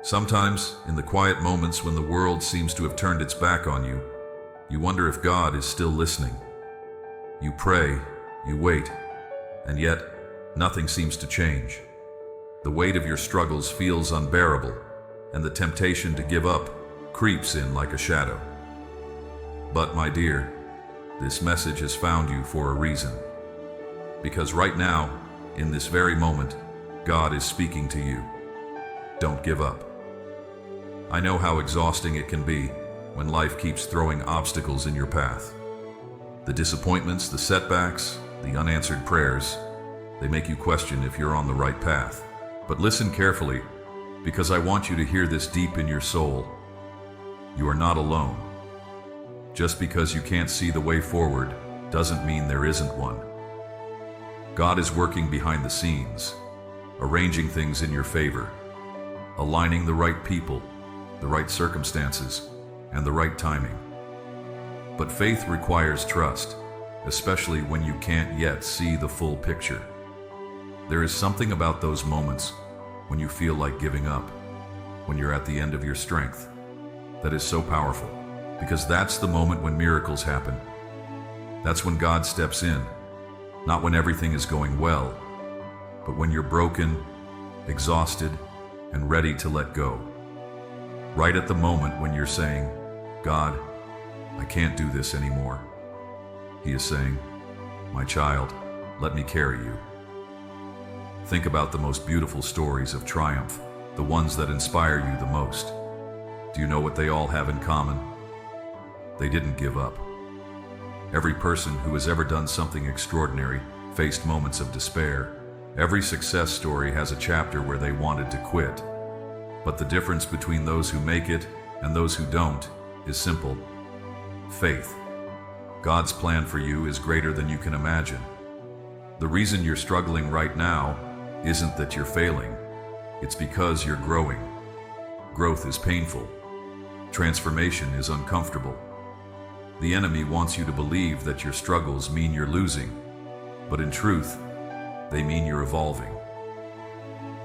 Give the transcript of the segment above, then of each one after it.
Sometimes, in the quiet moments when the world seems to have turned its back on you, you wonder if God is still listening. You pray, you wait, and yet, nothing seems to change. The weight of your struggles feels unbearable, and the temptation to give up creeps in like a shadow. But, my dear, this message has found you for a reason. Because right now, in this very moment, God is speaking to you. Don't give up. I know how exhausting it can be when life keeps throwing obstacles in your path. The disappointments, the setbacks, the unanswered prayers, they make you question if you're on the right path. But listen carefully, because I want you to hear this deep in your soul. You are not alone. Just because you can't see the way forward doesn't mean there isn't one. God is working behind the scenes, arranging things in your favor, aligning the right people, the right circumstances, and the right timing. But faith requires trust, especially when you can't yet see the full picture. There is something about those moments when you feel like giving up, when you're at the end of your strength, that is so powerful, because that's the moment when miracles happen. That's when God steps in, not when everything is going well, but when you're broken, exhausted, and ready to let go. Right at the moment when you're saying, God, I can't do this anymore. He is saying, my child, let me carry you. Think about the most beautiful stories of triumph, the ones that inspire you the most. Do you know what they all have in common? They didn't give up. Every person who has ever done something extraordinary faced moments of despair. Every success story has a chapter where they wanted to quit. But the difference between those who make it and those who don't is simple: faith. God's plan for you is greater than you can imagine. The reason you're struggling right now isn't that you're failing. It's because you're growing. Growth is painful. Transformation is uncomfortable. The enemy wants you to believe that your struggles mean you're losing, but in truth, they mean you're evolving.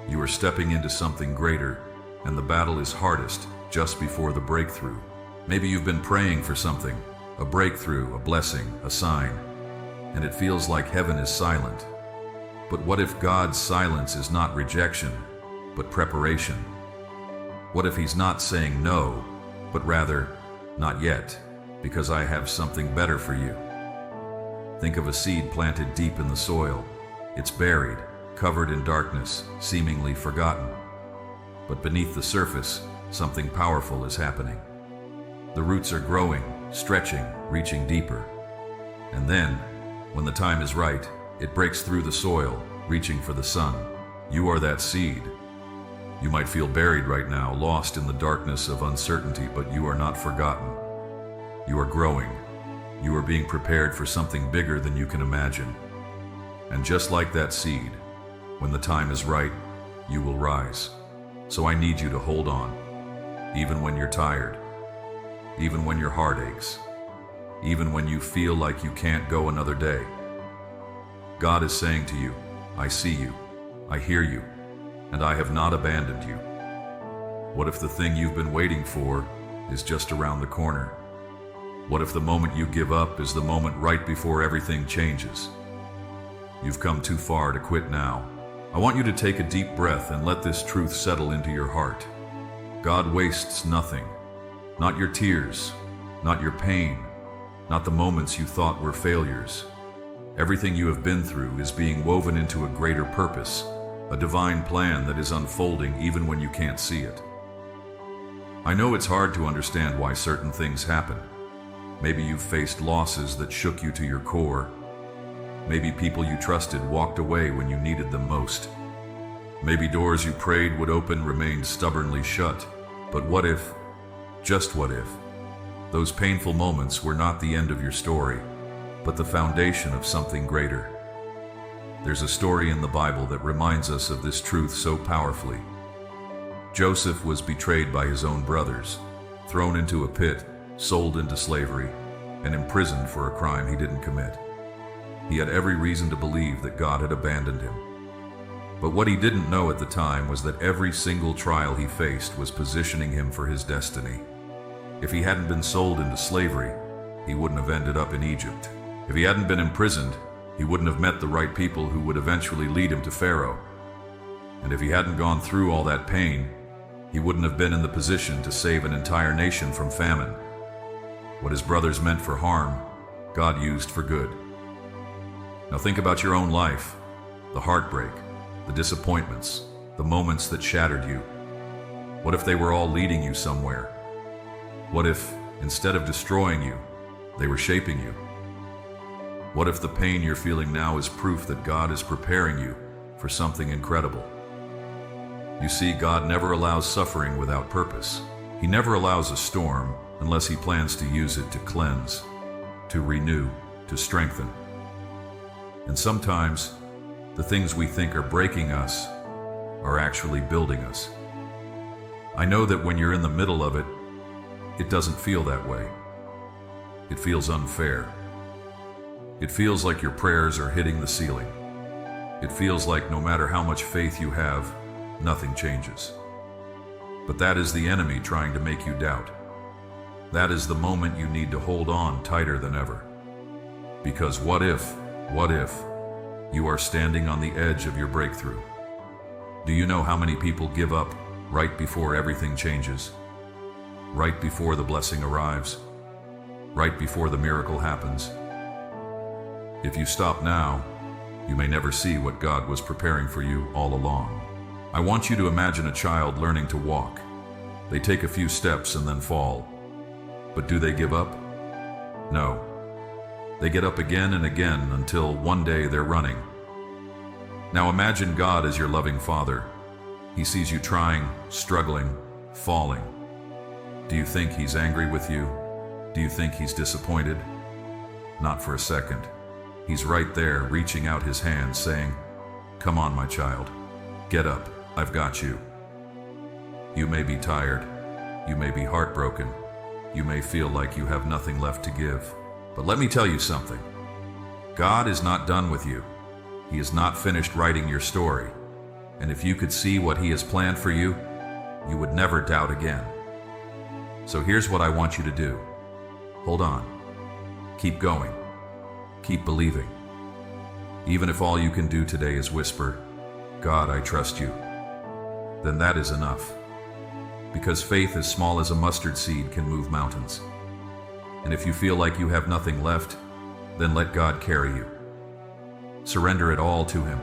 You are stepping into something greater, and the battle is hardest just before the breakthrough. Maybe you've been praying for something, a breakthrough, a blessing, a sign, and it feels like heaven is silent. But what if God's silence is not rejection, but preparation? What if He's not saying no, but rather, not yet, because I have something better for you? Think of a seed planted deep in the soil. It's buried, covered in darkness, seemingly forgotten. But beneath the surface, something powerful is happening. The roots are growing, stretching, reaching deeper. And then, when the time is right, it breaks through the soil, reaching for the sun. You are that seed. You might feel buried right now, lost in the darkness of uncertainty, but you are not forgotten. You are growing. You are being prepared for something bigger than you can imagine. And just like that seed, when the time is right, you will rise. So I need you to hold on, even when you're tired, even when your heart aches, even when you feel like you can't go another day. God is saying to you, I see you, I hear you, and I have not abandoned you. What if the thing you've been waiting for is just around the corner? What if the moment you give up is the moment right before everything changes? You've come too far to quit now. I want you to take a deep breath and let this truth settle into your heart. God wastes nothing. Not your tears, not your pain, not the moments you thought were failures. Everything you have been through is being woven into a greater purpose, a divine plan that is unfolding even when you can't see it. I know it's hard to understand why certain things happen. Maybe you've faced losses that shook you to your core. Maybe people you trusted walked away when you needed them most. Maybe doors you prayed would open remained stubbornly shut. But what if, just what if, those painful moments were not the end of your story, but the foundation of something greater? There's a story in the Bible that reminds us of this truth so powerfully. Joseph was betrayed by his own brothers, thrown into a pit, sold into slavery, and imprisoned for a crime he didn't commit. He had every reason to believe that God had abandoned him. But what he didn't know at the time was that every single trial he faced was positioning him for his destiny. If he hadn't been sold into slavery, he wouldn't have ended up in Egypt. If he hadn't been imprisoned, he wouldn't have met the right people who would eventually lead him to Pharaoh. And if he hadn't gone through all that pain, he wouldn't have been in the position to save an entire nation from famine. What his brothers meant for harm, God used for good. Now think about your own life, the heartbreak, the disappointments, the moments that shattered you. What if they were all leading you somewhere? What if, instead of destroying you, they were shaping you? What if the pain you're feeling now is proof that God is preparing you for something incredible? You see, God never allows suffering without purpose. He never allows a storm unless He plans to use it to cleanse, to renew, to strengthen. And sometimes, the things we think are breaking us are actually building us. I know that when you're in the middle of it, it doesn't feel that way. It feels unfair. It feels like your prayers are hitting the ceiling. It feels like no matter how much faith you have, nothing changes. But that is the enemy trying to make you doubt. That is the moment you need to hold on tighter than ever. Because what if you are standing on the edge of your breakthrough? Do you know how many people give up right before everything changes? Right before the blessing arrives? Right before the miracle happens? If you stop now, you may never see what God was preparing for you all along. I want you to imagine a child learning to walk. They take a few steps and then fall. But do they give up? No. They get up again and again until one day they're running. Now imagine God as your loving Father. He sees you trying, struggling, falling. Do you think He's angry with you? Do you think He's disappointed? Not for a second. He's right there, reaching out His hand, saying, "Come on, my child. Get up. I've got you." You may be tired. You may be heartbroken. You may feel like you have nothing left to give. But let me tell you something. God is not done with you. He is not finished writing your story. And if you could see what He has planned for you, you would never doubt again. So here's what I want you to do. Hold on. Keep going. Keep believing. Even if all you can do today is whisper, "God, I trust you," then that is enough. Because faith as small as a mustard seed can move mountains. And if you feel like you have nothing left, then let God carry you. Surrender it all to Him.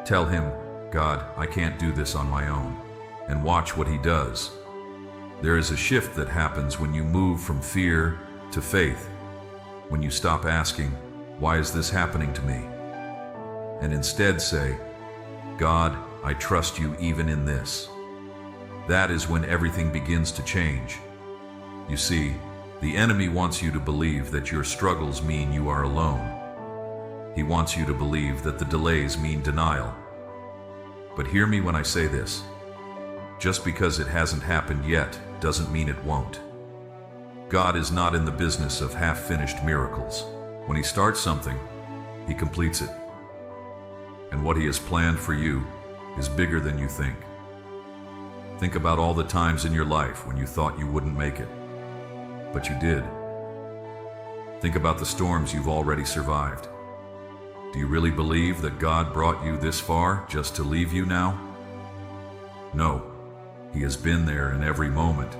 Tell Him, "God, I can't do this on my own," and watch what He does. There is a shift that happens when you move from fear to faith, when you stop asking, "Why is this happening to me?" and instead say, "God, I trust you even in this." That is when everything begins to change. You see, the enemy wants you to believe that your struggles mean you are alone. He wants you to believe that the delays mean denial. But hear me when I say this. Just because it hasn't happened yet doesn't mean it won't. God is not in the business of half-finished miracles. When He starts something, He completes it. And what He has planned for you is bigger than you think. Think about all the times in your life when you thought you wouldn't make it, but you did. Think about the storms you've already survived. Do you really believe that God brought you this far just to leave you now? No, He has been there in every moment,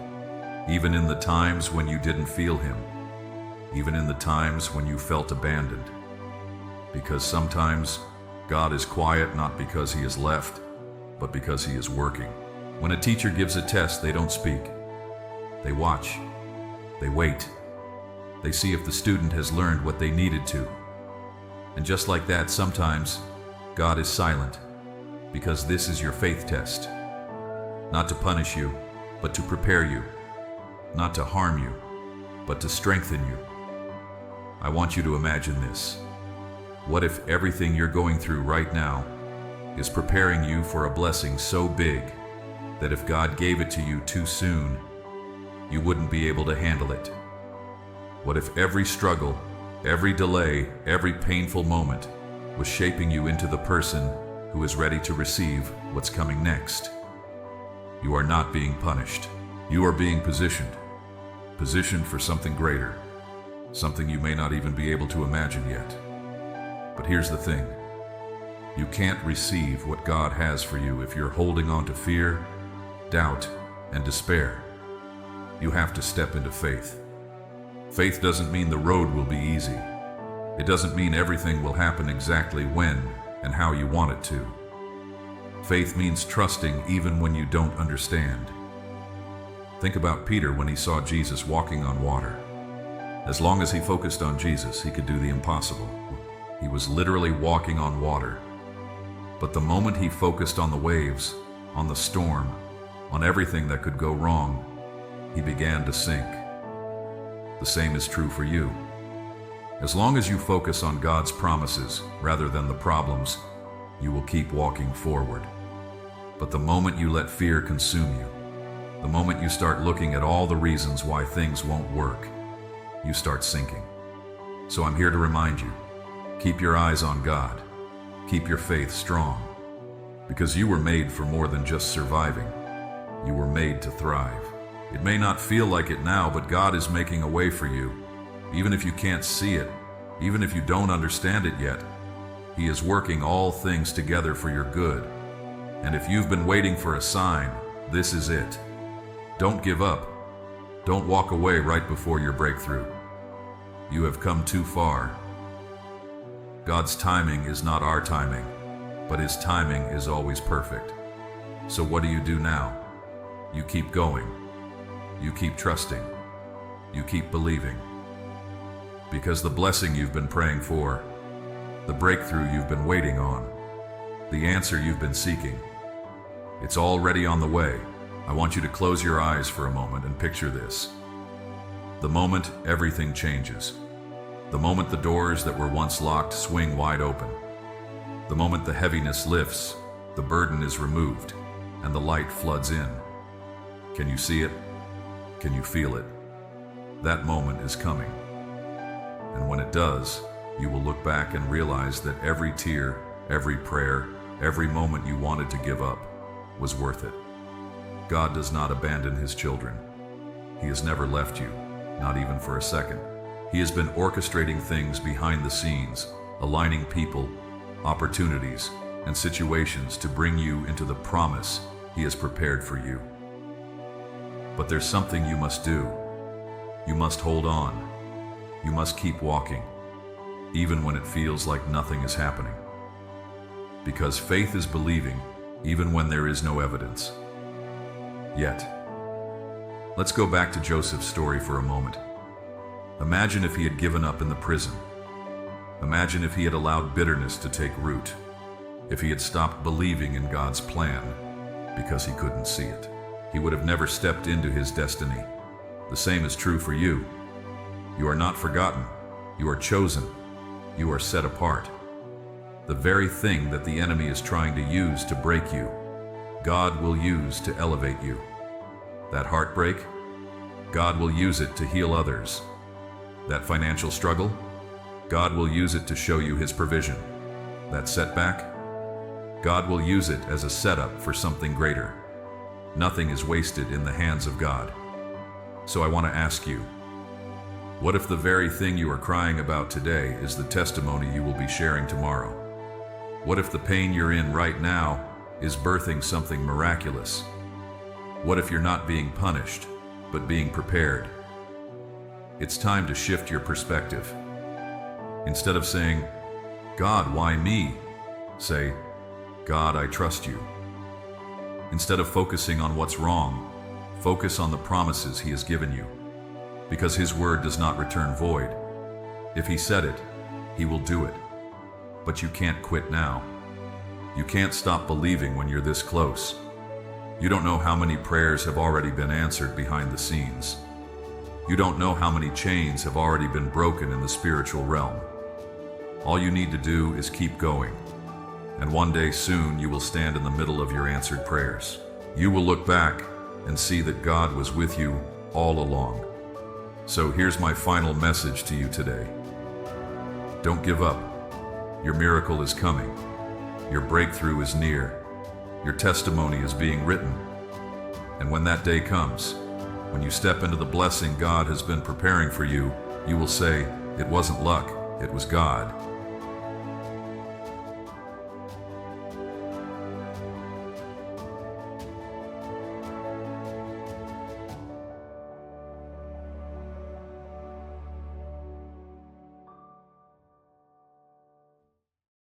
even in the times when you didn't feel Him, even in the times when you felt abandoned. Because sometimes God is quiet not because He is left, but because He is working. When a teacher gives a test, they don't speak. They watch. They wait. They see if the student has learned what they needed to. And just like that, sometimes God is silent, because this is your faith test. Not to punish you, but to prepare you. Not to harm you, but to strengthen you. I want you to imagine this. What if everything you're going through right now is preparing you for a blessing so big that if God gave it to you too soon, you wouldn't be able to handle it? What if every struggle, every delay, every painful moment was shaping you into the person who is ready to receive what's coming next. You are not being punished. You are being positioned for something greater, something you may not even be able to imagine yet. But here's the thing. You can't receive what God has for you if you're holding on to fear, doubt, and despair. You have to step into faith. Faith doesn't mean the road will be easy. It doesn't mean everything will happen exactly when and how you want it to. Faith means trusting even when you don't understand. Think about Peter when he saw Jesus walking on water. As long as he focused on Jesus, he could do the impossible. He was literally walking on water. But the moment he focused on the waves, on the storm, on everything that could go wrong, he began to sink. The same is true for you. As long as you focus on God's promises rather than the problems, you will keep walking forward. But the moment you let fear consume you, the moment you start looking at all the reasons why things won't work, you start sinking. So I'm here to remind you, keep your eyes on God. Keep your faith strong. Because you were made for more than just surviving. You were made to thrive. It may not feel like it now, but God is making a way for you. Even if you can't see it, even if you don't understand it yet, He is working all things together for your good. And if you've been waiting for a sign, this is it. Don't give up. Don't walk away right before your breakthrough. You have come too far. God's timing is not our timing, but His timing is always perfect. So what do you do now? You keep going. You keep trusting. You keep believing. Because the blessing you've been praying for, the breakthrough you've been waiting on, the answer you've been seeking, it's already on the way. I want you to close your eyes for a moment and picture this. The moment everything changes. The moment the doors that were once locked swing wide open. The moment the heaviness lifts, the burden is removed, and the light floods in. Can you see it? Can you feel it? That moment is coming. And when it does, you will look back and realize that every tear, every prayer, every moment you wanted to give up was worth it. God does not abandon His children. He has never left you, not even for a second. He has been orchestrating things behind the scenes, aligning people, opportunities, and situations to bring you into the promise He has prepared for you. But there's something you must do. You must hold on. You must keep walking, even when it feels like nothing is happening. Because faith is believing, even when there is no evidence. Yet. Let's go back to Joseph's story for a moment. Imagine if he had given up in the prison. Imagine if he had allowed bitterness to take root. If he had stopped believing in God's plan because he couldn't see it. He would have never stepped into his destiny. The same is true for you. You are not forgotten. You are chosen. You are set apart. The very thing that the enemy is trying to use to break you, God will use to elevate you. That heartbreak, God will use it to heal others. That financial struggle, God will use it to show you His provision. That setback, God will use it as a setup for something greater. Nothing is wasted in the hands of God. So I want to ask you, what if the very thing you are crying about today is the testimony you will be sharing tomorrow? What if the pain you're in right now is birthing something miraculous? What if you're not being punished, but being prepared? It's time to shift your perspective. Instead of saying, God, why me? Say, God, I trust you. Instead of focusing on what's wrong, focus on the promises He has given you. Because His word does not return void. If He said it, He will do it. But you can't quit now. You can't stop believing when you're this close. You don't know how many prayers have already been answered behind the scenes. You don't know how many chains have already been broken in the spiritual realm. All you need to do is keep going. And one day soon you will stand in the middle of your answered prayers. You will look back and see that God was with you all along. So here's my final message to you today. Don't give up. Your miracle is coming. Your breakthrough is near. Your testimony is being written. And when that day comes, when you step into the blessing God has been preparing for you, you will say, "It wasn't luck, it was God."